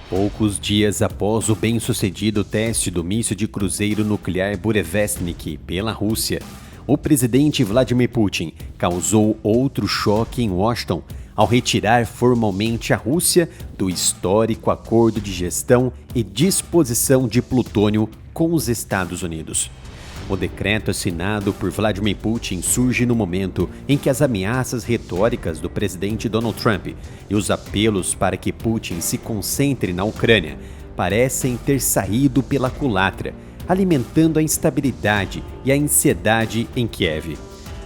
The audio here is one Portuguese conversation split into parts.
Poucos dias após o bem-sucedido teste do míssil de cruzeiro nuclear Burevestnik pela Rússia, o presidente Vladimir Putin causou outro choque em Washington ao retirar formalmente a Rússia do histórico acordo de gestão e disposição de plutônio com os Estados Unidos. O decreto assinado por Vladimir Putin surge no momento em que as ameaças retóricas do presidente Donald Trump e os apelos para que Putin se concentre na Ucrânia parecem ter saído pela culatra, alimentando a instabilidade e a ansiedade em Kiev.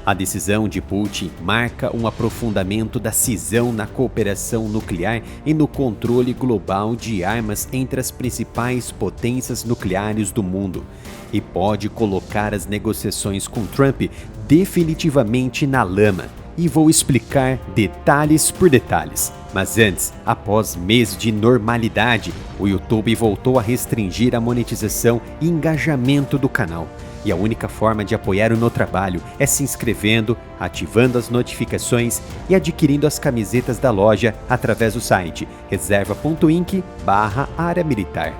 A decisão de Putin marca um aprofundamento da cisão na cooperação nuclear e no controle global de armas entre as principais potências nucleares do mundo, e pode colocar as negociações com Trump definitivamente na lama. E vou explicar detalhes por detalhes. Mas antes, após meses de normalidade, o YouTube voltou a restringir a monetização e engajamento do canal. E a única forma de apoiar o meu trabalho é se inscrevendo, ativando as notificações e adquirindo as camisetas da loja através do site reserva.inc/área militar.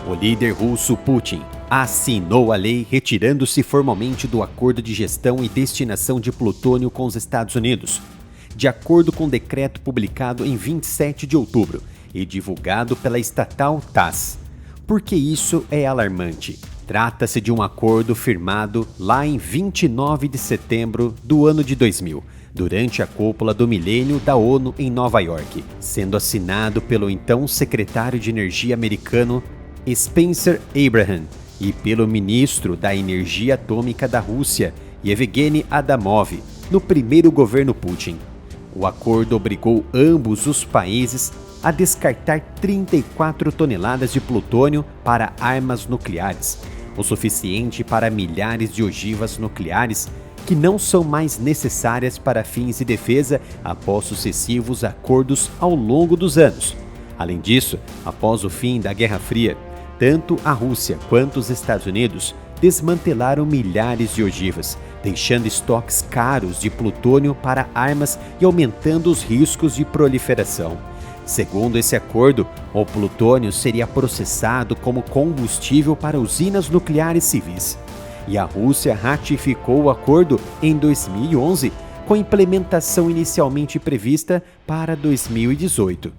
O líder russo Putin assinou a lei retirando-se formalmente do acordo de gestão e destinação de plutônio com os Estados Unidos, de acordo com o decreto publicado em 27 de outubro e divulgado pela estatal TASS. Por que isso é alarmante? Trata-se de um acordo firmado lá em 29 de setembro do ano de 2000, durante a cúpula do milênio da ONU em Nova York, sendo assinado pelo então secretário de Energia americano Spencer Abraham e pelo ministro da Energia Atômica da Rússia, Yevgeny Adamov, no primeiro governo Putin. O acordo obrigou ambos os países a descartar 34 toneladas de plutônio para armas nucleares, o suficiente para milhares de ogivas nucleares que não são mais necessárias para fins de defesa após sucessivos acordos ao longo dos anos. Além disso, após o fim da Guerra Fria, tanto a Rússia quanto os Estados Unidos desmantelaram milhares de ogivas, deixando estoques caros de plutônio para armas e aumentando os riscos de proliferação. Segundo esse acordo, o plutônio seria processado como combustível para usinas nucleares civis. E a Rússia ratificou o acordo em 2011, com implementação inicialmente prevista para 2018.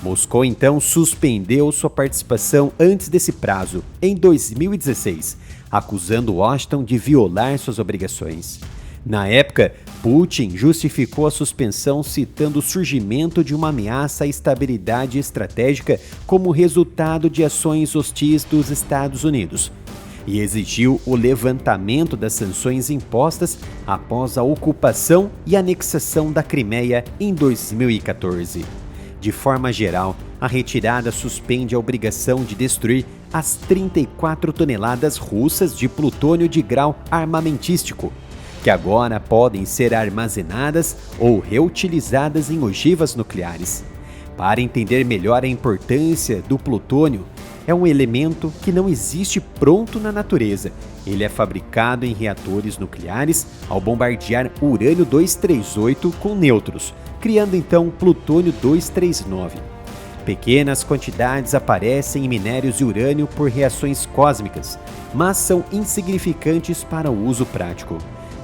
Moscou então suspendeu sua participação antes desse prazo, em 2016, acusando Washington de violar suas obrigações. Na época, Putin justificou a suspensão citando o surgimento de uma ameaça à estabilidade estratégica como resultado de ações hostis dos Estados Unidos, e exigiu o levantamento das sanções impostas após a ocupação e anexação da Crimeia em 2014. De forma geral, a retirada suspende a obrigação de destruir as 34 toneladas russas de plutônio de grau armamentístico, que agora podem ser armazenadas ou reutilizadas em ogivas nucleares. Para entender melhor a importância do plutônio, é um elemento que não existe pronto na natureza. Ele é fabricado em reatores nucleares ao bombardear urânio-238 com nêutrons, criando então plutônio-239. Pequenas quantidades aparecem em minérios de urânio por reações cósmicas, mas são insignificantes para o uso prático.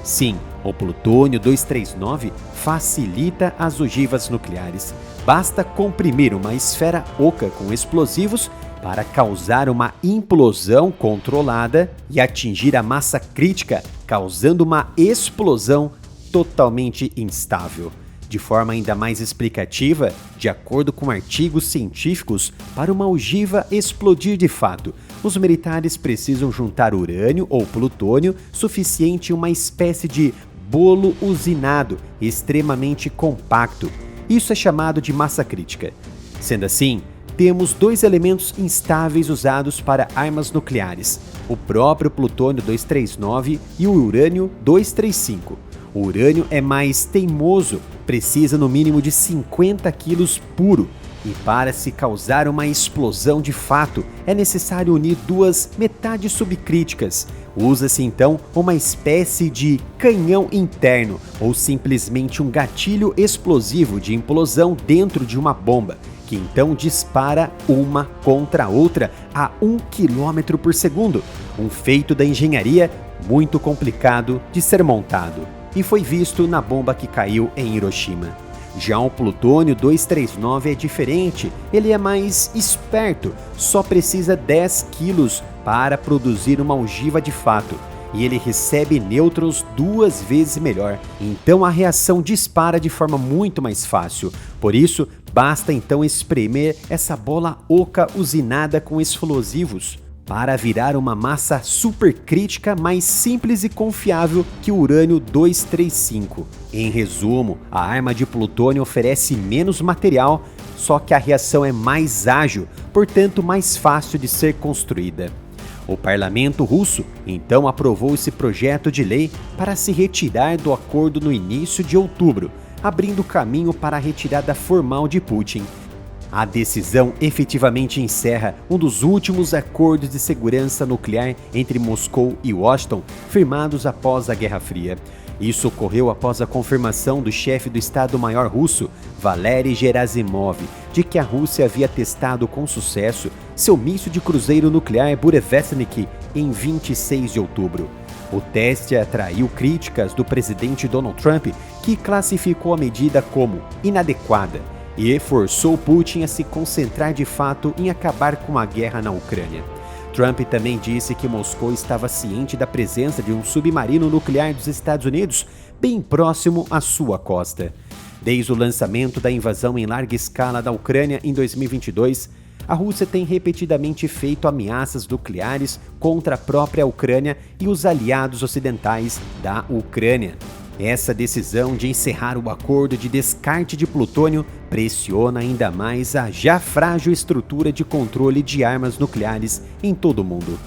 Sim, o plutônio-239 facilita as ogivas nucleares. Basta comprimir uma esfera oca com explosivos para causar uma implosão controlada e atingir a massa crítica, causando uma explosão totalmente instável. De forma ainda mais explicativa, de acordo com artigos científicos, para uma ogiva explodir de fato, os militares precisam juntar urânio ou plutônio suficiente em uma espécie de bolo usinado extremamente compacto. Isso é chamado de massa crítica. Sendo assim, temos dois elementos instáveis usados para armas nucleares, o próprio plutônio-239 e o urânio-235. O urânio é mais teimoso, precisa no mínimo de 50 quilos puro, e para se causar uma explosão de fato, é necessário unir duas metades subcríticas. Usa-se então uma espécie de canhão interno, ou simplesmente um gatilho explosivo de implosão dentro de uma bomba, que então dispara uma contra a outra a 1 km por segundo, um feito da engenharia muito complicado de ser montado, e foi visto na bomba que caiu em Hiroshima. Já o plutônio 239 é diferente, ele é mais esperto, só precisa 10 quilos para produzir uma ogiva de fato, e ele recebe nêutrons 2 vezes melhor, então a reação dispara de forma muito mais fácil. Por isso, basta então espremer essa bola oca usinada com explosivos para virar uma massa supercrítica mais simples e confiável que o urânio 235. Em resumo, a arma de plutônio oferece menos material, só que a reação é mais ágil, portanto mais fácil de ser construída. O parlamento russo então aprovou esse projeto de lei para se retirar do acordo no início de outubro, abrindo caminho para a retirada formal de Putin. A decisão efetivamente encerra um dos últimos acordos de segurança nuclear entre Moscou e Washington, firmados após a Guerra Fria. Isso ocorreu após a confirmação do chefe do Estado-Maior russo, Valery Gerasimov, de que a Rússia havia testado com sucesso seu míssil de cruzeiro nuclear Burevestnik em 26 de outubro. O teste atraiu críticas do presidente Donald Trump, que classificou a medida como inadequada e forçou Putin a se concentrar de fato em acabar com a guerra na Ucrânia. Trump também disse que Moscou estava ciente da presença de um submarino nuclear dos Estados Unidos bem próximo à sua costa. Desde o lançamento da invasão em larga escala da Ucrânia em 2022, a Rússia tem repetidamente feito ameaças nucleares contra a própria Ucrânia e os aliados ocidentais da Ucrânia. Essa decisão de encerrar o acordo de descarte de plutônio pressiona ainda mais a já frágil estrutura de controle de armas nucleares em todo o mundo.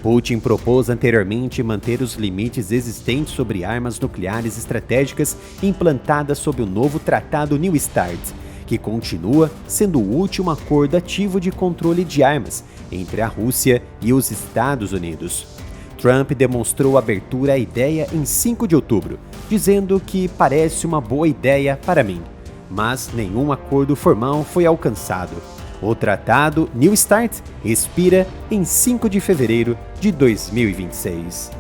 Putin propôs anteriormente manter os limites existentes sobre armas nucleares estratégicas implantadas sob o novo Tratado New START, que continua sendo o último acordo ativo de controle de armas entre a Rússia e os Estados Unidos. Trump demonstrou abertura à ideia em 5 de outubro, dizendo que parece uma boa ideia para mim, mas nenhum acordo formal foi alcançado. O tratado New START expira em 5 de fevereiro de 2026.